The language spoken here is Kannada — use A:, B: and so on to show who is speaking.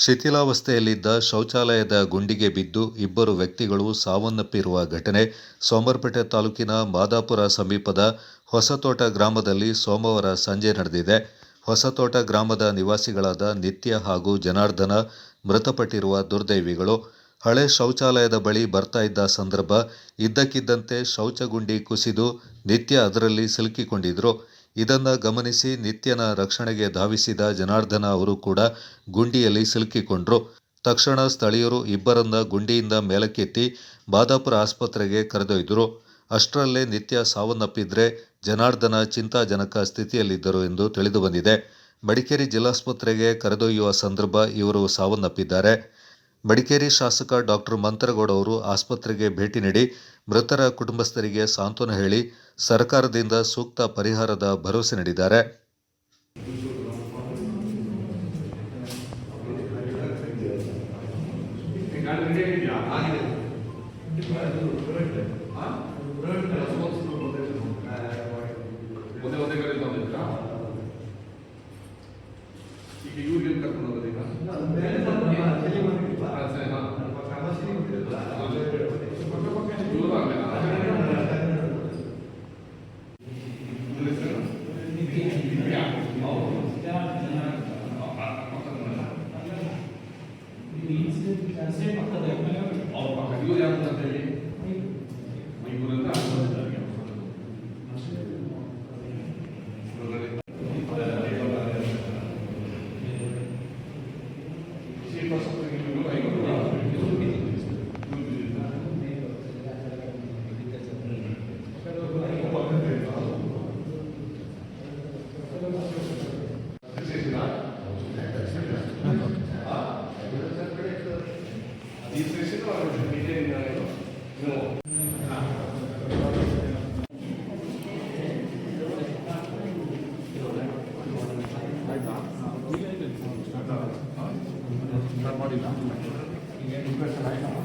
A: ಶಿಥಿಲಾವಸ್ಥೆಯಲ್ಲಿದ್ದ ಶೌಚಾಲಯದ ಗುಂಡಿಗೆ ಬಿದ್ದು ಇಬ್ಬರು ವ್ಯಕ್ತಿಗಳು ಸಾವನ್ನಪ್ಪಿರುವ ಘಟನೆ ಸೋಮವಾರಪೇಟೆ ತಾಲೂಕಿನ ಮಾದಾಪುರ ಸಮೀಪದ ಹೊಸತೋಟ ಗ್ರಾಮದಲ್ಲಿ ಸೋಮವಾರ ಸಂಜೆ ನಡೆದಿದೆ. ಹೊಸತೋಟ ಗ್ರಾಮದ ನಿವಾಸಿಗಳಾದ ನಿತ್ಯ ಹಾಗೂ ಜನಾರ್ದನ ಮೃತಪಟ್ಟಿರುವ ದುರ್ದೈವಿಗಳು. ಹಳೆ ಶೌಚಾಲಯದ ಬಳಿ ಬರ್ತಾ ಇದ್ದ ಸಂದರ್ಭ ಇದ್ದಕ್ಕಿದ್ದಂತೆ ಶೌಚಗುಂಡಿ ಕುಸಿದು ನಿತ್ಯ ಅದರಲ್ಲಿ ಸಿಲುಕಿಕೊಂಡಿದ್ರು. ಇದನ್ನು ಗಮನಿಸಿ ನಿತ್ಯನ ರಕ್ಷಣೆಗೆ ಧಾವಿಸಿದ ಜನಾರ್ದನ ಅವರು ಕೂಡ ಗುಂಡಿಯಲ್ಲಿ ಸಿಲುಕಿಕೊಂಡ್ರು. ತಕ್ಷಣ ಸ್ಥಳೀಯರು ಇಬ್ಬರನ್ನ ಗುಂಡಿಯಿಂದ ಮೇಲಕ್ಕೆತ್ತಿ ಮಾದಾಪುರ ಆಸ್ಪತ್ರೆಗೆ ಕರೆದೊಯ್ದರು. ಅಷ್ಟರಲ್ಲೇ ನಿತ್ಯ ಸಾವನ್ನಪ್ಪಿದ್ರೆ ಜನಾರ್ದನ ಚಿಂತಾಜನಕ ಸ್ಥಿತಿಯಲ್ಲಿದ್ದರು ಎಂದು ತಿಳಿದುಬಂದಿದೆ. ಮಡಿಕೇರಿ ಜಿಲ್ಲಾಸ್ಪತ್ರೆಗೆ ಕರೆದೊಯ್ಯುವ ಸಂದರ್ಭ ಇವರು ಸಾವನ್ನಪ್ಪಿದ್ದಾರೆ. ಮಡಿಕೇರಿ ಶಾಸಕ ಡಾಕ್ಟರ್ ಮಂತ್ರಗೌಡ ಅವರು ಆಸ್ಪತ್ರೆಗೆ ಭೇಟಿ ನೀಡಿ ಮೃತರ ಕುಟುಂಬಸ್ಥರಿಗೆ ಸಾಂತ್ವನ ಹೇಳಿ ಸರ್ಕಾರದಿಂದ ಸೂಕ್ತ ಪರಿಹಾರದ ಭರವಸೆ ನೀಡಿದ್ದಾರೆ.